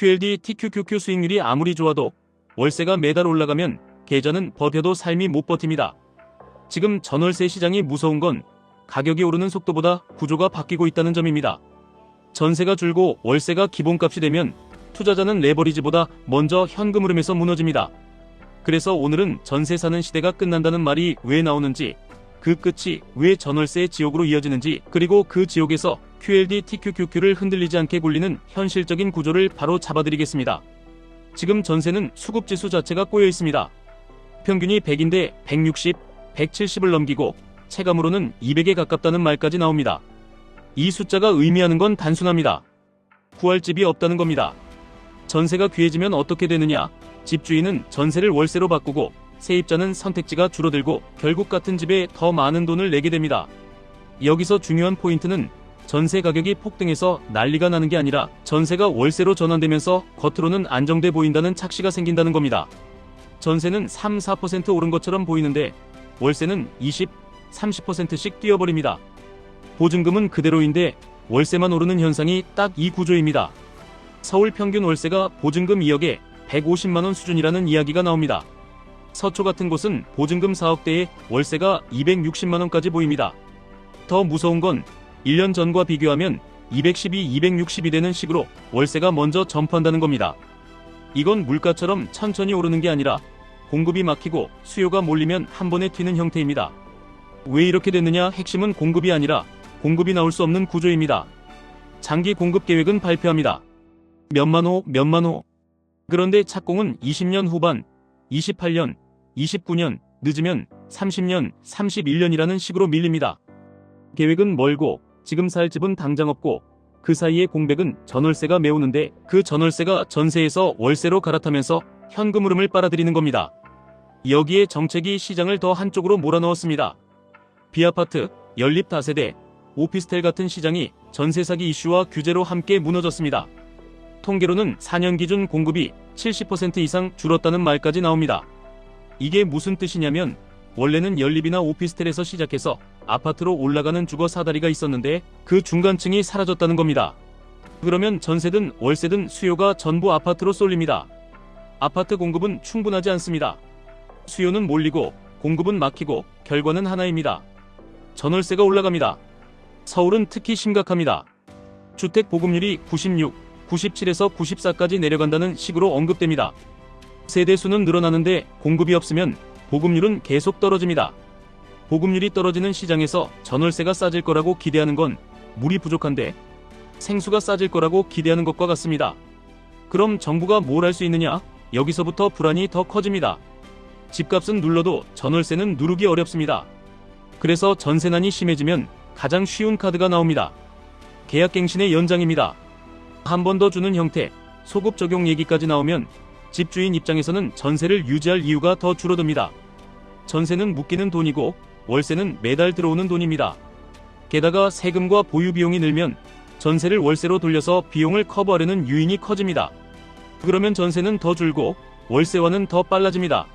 QLD TQQQ 수익률이 아무리 좋아도 월세가 매달 올라가면 계좌는 버텨도 삶이 못 버팁니다. 지금 전월세 시장이 무서운 건 가격이 오르는 속도보다 구조가 바뀌고 있다는 점입니다. 전세가 줄고 월세가 기본값이 되면 투자자는 레버리지보다 먼저 현금 흐름에서 무너집니다. 그래서 오늘은 전세 사는 시대가 끝난다는 말이 왜 나오는지, 그 끝이 왜 전월세의 지옥으로 이어지는지, 그리고 그 지옥에서 QLD TQQQ를 흔들리지 않게 굴리는 현실적인 구조를 바로 잡아드리겠습니다. 지금 전세는 수급지수 자체가 꼬여 있습니다. 평균이 100인데 160, 170을 넘기고 체감으로는 200에 가깝다는 말까지 나옵니다. 이 숫자가 의미하는 건 단순합니다. 구할 집이 없다는 겁니다. 전세가 귀해지면 어떻게 되느냐? 집주인은 전세를 월세로 바꾸고 세입자는 선택지가 줄어들고 결국 같은 집에 더 많은 돈을 내게 됩니다. 여기서 중요한 포인트는 전세 가격이 폭등해서 난리가 나는 게 아니라 전세가 월세로 전환되면서 겉으로는 안정돼 보인다는 착시가 생긴다는 겁니다. 전세는 3, 4% 오른 것처럼 보이는데 월세는 20, 30%씩 뛰어버립니다. 보증금은 그대로인데 월세만 오르는 현상이 딱 이 구조입니다. 서울 평균 월세가 보증금 2억에 150만원 수준이라는 이야기가 나옵니다. 서초 같은 곳은 보증금 4억대에 월세가 260만원까지 보입니다. 더 무서운 건 1년 전과 비교하면 212, 260이 되는 식으로 월세가 먼저 점프한다는 겁니다. 이건 물가처럼 천천히 오르는 게 아니라 공급이 막히고 수요가 몰리면 한 번에 튀는 형태입니다. 왜 이렇게 됐느냐? 핵심은 공급이 아니라 공급이 나올 수 없는 구조입니다. 장기 공급 계획은 발표합니다. 몇만 호. 그런데 착공은 20년 후반, 28년, 29년, 늦으면 30년, 31년이라는 식으로 밀립니다. 계획은 멀고 지금 살 집은 당장 없고 그 사이에 공백은 전월세가 메우는데 그 전월세가 전세에서 월세로 갈아타면서 현금 흐름을 빨아들이는 겁니다. 여기에 정책이 시장을 더 한쪽으로 몰아넣었습니다. 비아파트, 연립 다세대, 오피스텔 같은 시장이 전세 사기 이슈와 규제로 함께 무너졌습니다. 통계로는 4년 기준 공급이 70% 이상 줄었다는 말까지 나옵니다. 이게 무슨 뜻이냐면 원래는 연립이나 오피스텔에서 시작해서 아파트로 올라가는 주거 사다리가 있었는데 그 중간층이 사라졌다는 겁니다. 그러면 전세든 월세든 수요가 전부 아파트로 쏠립니다. 아파트 공급은 충분하지 않습니다. 수요는 몰리고 공급은 막히고 결과는 하나입니다. 전월세가 올라갑니다. 서울은 특히 심각합니다. 주택 보급률이 96, 97에서 94까지 내려간다는 식으로 언급됩니다. 세대수는 늘어나는데 공급이 없으면 보급률은 계속 떨어집니다. 보급률이 떨어지는 시장에서 전월세가 싸질 거라고 기대하는 건 물이 부족한데 생수가 싸질 거라고 기대하는 것과 같습니다. 그럼 정부가 뭘 할 수 있느냐? 여기서부터 불안이 더 커집니다. 집값은 눌러도 전월세는 누르기 어렵습니다. 그래서 전세난이 심해지면 가장 쉬운 카드가 나옵니다. 계약갱신의 연장입니다. 한 번 더 주는 형태, 소급 적용 얘기까지 나오면 집주인 입장에서는 전세를 유지할 이유가 더 줄어듭니다. 전세는 묶이는 돈이고 월세는 매달 들어오는 돈입니다. 게다가 세금과 보유 비용이 늘면 전세를 월세로 돌려서 비용을 커버하려는 유인이 커집니다. 그러면 전세는 더 줄고 월세와는 더 빨라집니다.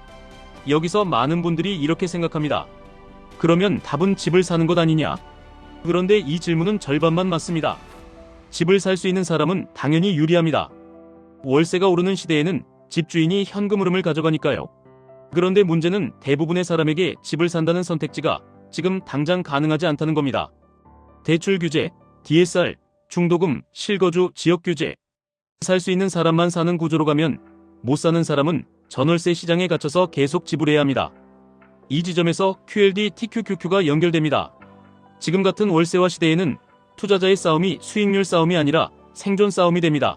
여기서 많은 분들이 이렇게 생각합니다. 그러면 답은 집을 사는 것 아니냐? 그런데 이 질문은 절반만 맞습니다. 집을 살 수 있는 사람은 당연히 유리합니다. 월세가 오르는 시대에는 집주인이 현금 흐름을 가져가니까요. 그런데 문제는 대부분의 사람에게 집을 산다는 선택지가 지금 당장 가능하지 않다는 겁니다. 대출 규제, DSR, 중도금, 실거주, 지역 규제. 살 수 있는 사람만 사는 구조로 가면 못 사는 사람은 전월세 시장에 갇혀서 계속 지불해야 합니다. 이 지점에서 QLD TQQQ가 연결됩니다. 지금 같은 월세화 시대에는 투자자의 싸움이 수익률 싸움이 아니라 생존 싸움이 됩니다.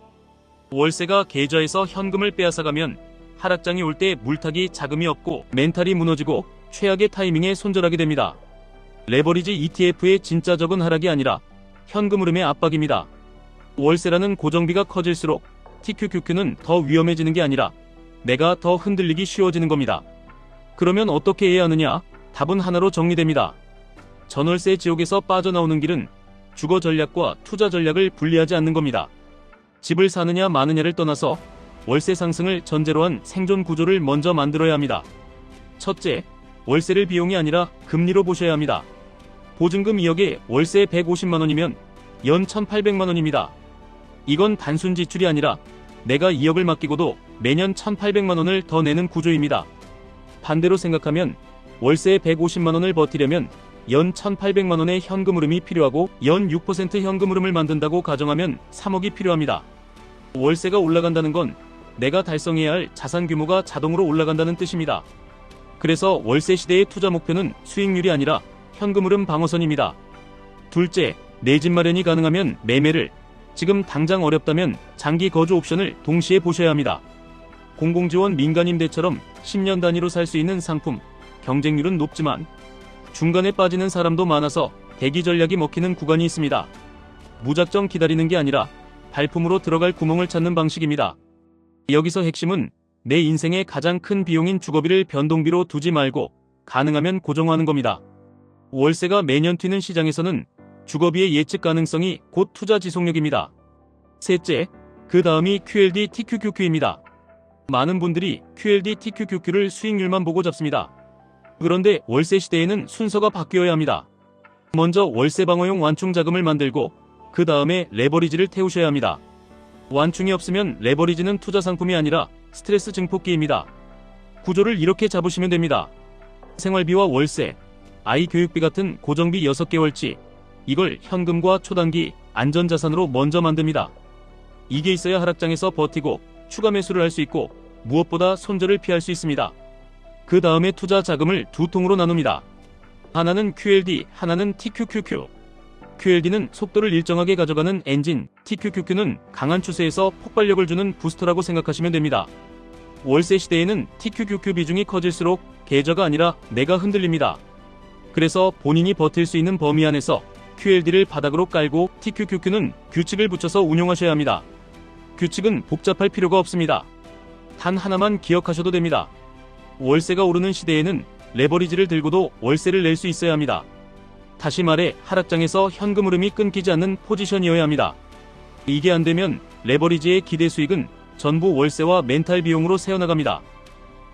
월세가 계좌에서 현금을 빼앗아가면 하락장이 올 때 물타기 자금이 없고 멘탈이 무너지고 최악의 타이밍에 손절하게 됩니다. 레버리지 ETF의 진짜 적은 하락이 아니라 현금 흐름의 압박입니다. 월세라는 고정비가 커질수록 TQQQ는 더 위험해지는 게 아니라 내가 더 흔들리기 쉬워지는 겁니다. 그러면 어떻게 해야 하느냐? 답은 하나로 정리됩니다. 전월세 지옥에서 빠져나오는 길은 주거 전략과 투자 전략을 분리하지 않는 겁니다. 집을 사느냐 마느냐를 떠나서 월세 상승을 전제로 한 생존 구조를 먼저 만들어야 합니다. 첫째, 월세를 비용이 아니라 금리로 보셔야 합니다. 보증금 2억에 월세 150만원이면 연 1,800만원입니다. 이건 단순 지출이 아니라 내가 2억을 맡기고도 매년 1,800만 원을 더 내는 구조입니다. 반대로 생각하면 월세 150만 원을 버티려면 연 1,800만 원의 현금 흐름이 필요하고 연 6% 현금 흐름을 만든다고 가정하면 3억이 필요합니다. 월세가 올라간다는 건 내가 달성해야 할 자산 규모가 자동으로 올라간다는 뜻입니다. 그래서 월세 시대의 투자 목표는 수익률이 아니라 현금 흐름 방어선입니다. 둘째, 내 집 마련이 가능하면 매매를, 지금 당장 어렵다면 장기 거주 옵션을 동시에 보셔야 합니다. 공공지원 민간임대처럼 10년 단위로 살 수 있는 상품, 경쟁률은 높지만 중간에 빠지는 사람도 많아서 대기 전략이 먹히는 구간이 있습니다. 무작정 기다리는 게 아니라 발품으로 들어갈 구멍을 찾는 방식입니다. 여기서 핵심은 내 인생의 가장 큰 비용인 주거비를 변동비로 두지 말고 가능하면 고정화하는 겁니다. 월세가 매년 튀는 시장에서는 주거비의 예측 가능성이 곧 투자 지속력입니다. 셋째, 그 다음이 QLD TQQQ입니다. 많은 분들이 QLD TQQQ를 수익률만 보고 잡습니다. 그런데 월세 시대에는 순서가 바뀌어야 합니다. 먼저 월세 방어용 완충 자금을 만들고 그 다음에 레버리지를 태우셔야 합니다. 완충이 없으면 레버리지는 투자 상품이 아니라 스트레스 증폭기입니다. 구조를 이렇게 잡으시면 됩니다. 생활비와 월세, 아이 교육비 같은 고정비 6개월치, 이걸 현금과 초단기 안전자산으로 먼저 만듭니다. 이게 있어야 하락장에서 버티고 추가 매수를 할 수 있고 무엇보다 손절을 피할 수 있습니다. 그 다음에 투자 자금을 두 통으로 나눕니다. 하나는 QLD, 하나는 TQQQ. QLD는 속도를 일정하게 가져가는 엔진, TQQQ는 강한 추세에서 폭발력을 주는 부스터라고 생각하시면 됩니다. 월세 시대에는 TQQQ 비중이 커질수록 계좌가 아니라 내가 흔들립니다. 그래서 본인이 버틸 수 있는 범위 안에서 QLD를 바닥으로 깔고 TQQQ는 규칙을 붙여서 운용하셔야 합니다. 규칙은 복잡할 필요가 없습니다. 단 하나만 기억하셔도 됩니다. 월세가 오르는 시대에는 레버리지를 들고도 월세를 낼 수 있어야 합니다. 다시 말해 하락장에서 현금 흐름이 끊기지 않는 포지션이어야 합니다. 이게 안되면 레버리지의 기대 수익은 전부 월세와 멘탈 비용으로 새어나갑니다.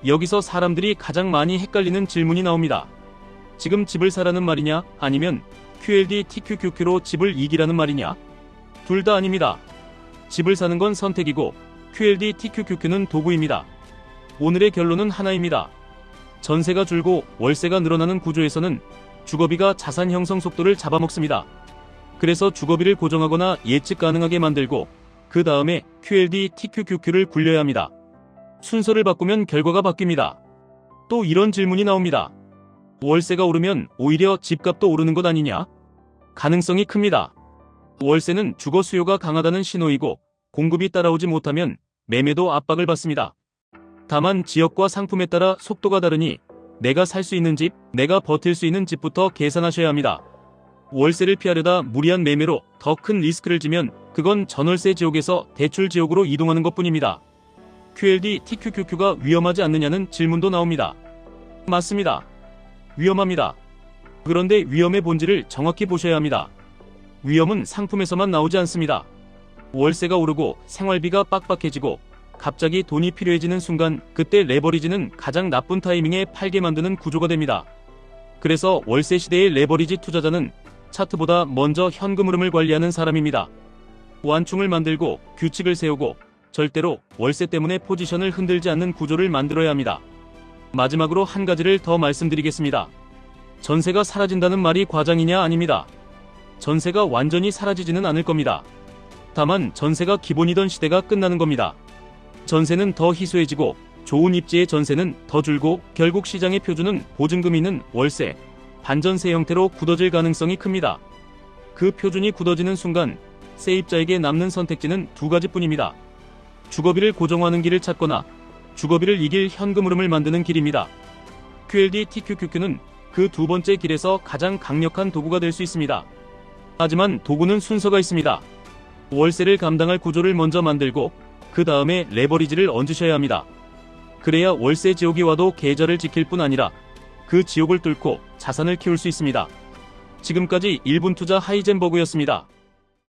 여기서 사람들이 가장 많이 헷갈리는 질문이 나옵니다. 지금 집을 사라는 말이냐 아니면 QLD TQQQ로 집을 이기라는 말이냐? 둘 다 아닙니다. 집을 사는 건 선택이고 QLD TQQQ는 도구입니다. 오늘의 결론은 하나입니다. 전세가 줄고 월세가 늘어나는 구조에서는 주거비가 자산 형성 속도를 잡아먹습니다. 그래서 주거비를 고정하거나 예측 가능하게 만들고 그 다음에 QLD TQQQ를 굴려야 합니다. 순서를 바꾸면 결과가 바뀝니다. 또 이런 질문이 나옵니다. 월세가 오르면 오히려 집값도 오르는 것 아니냐? 가능성이 큽니다. 월세는 주거 수요가 강하다는 신호이고 공급이 따라오지 못하면 매매도 압박을 받습니다. 다만 지역과 상품에 따라 속도가 다르니 내가 살 수 있는 집, 내가 버틸 수 있는 집부터 계산하셔야 합니다. 월세를 피하려다 무리한 매매로 더 큰 리스크를 지면 그건 전월세 지옥에서 대출 지옥으로 이동하는 것뿐입니다. QLD TQQQ가 위험하지 않느냐는 질문도 나옵니다. 맞습니다. 위험합니다. 그런데 위험의 본질을 정확히 보셔야 합니다. 위험은 상품에서만 나오지 않습니다. 월세가 오르고 생활비가 빡빡해지고 갑자기 돈이 필요해지는 순간 그때 레버리지는 가장 나쁜 타이밍에 팔게 만드는 구조가 됩니다. 그래서 월세 시대의 레버리지 투자자는 차트보다 먼저 현금 흐름을 관리하는 사람입니다. 완충을 만들고 규칙을 세우고 절대로 월세 때문에 포지션을 흔들지 않는 구조를 만들어야 합니다. 마지막으로 한 가지를 더 말씀드리겠습니다. 전세가 사라진다는 말이 과장이냐? 아닙니다. 전세가 완전히 사라지지는 않을 겁니다. 다만 전세가 기본이던 시대가 끝나는 겁니다. 전세는 더 희소해지고 좋은 입지의 전세는 더 줄고 결국 시장의 표준은 보증금 있는 월세, 반전세 형태로 굳어질 가능성이 큽니다. 그 표준이 굳어지는 순간 세입자에게 남는 선택지는 두 가지뿐입니다. 주거비를 고정화하는 길을 찾거나 주거비를 이길 현금 흐름을 만드는 길입니다. QLD TQQQ는 그 두 번째 길에서 가장 강력한 도구가 될 수 있습니다. 하지만 도구는 순서가 있습니다. 월세를 감당할 구조를 먼저 만들고 그 다음에 레버리지를 얹으셔야 합니다. 그래야 월세 지옥이 와도 계좌를 지킬 뿐 아니라 그 지옥을 뚫고 자산을 키울 수 있습니다. 지금까지 1분 투자 하이젠버그였습니다.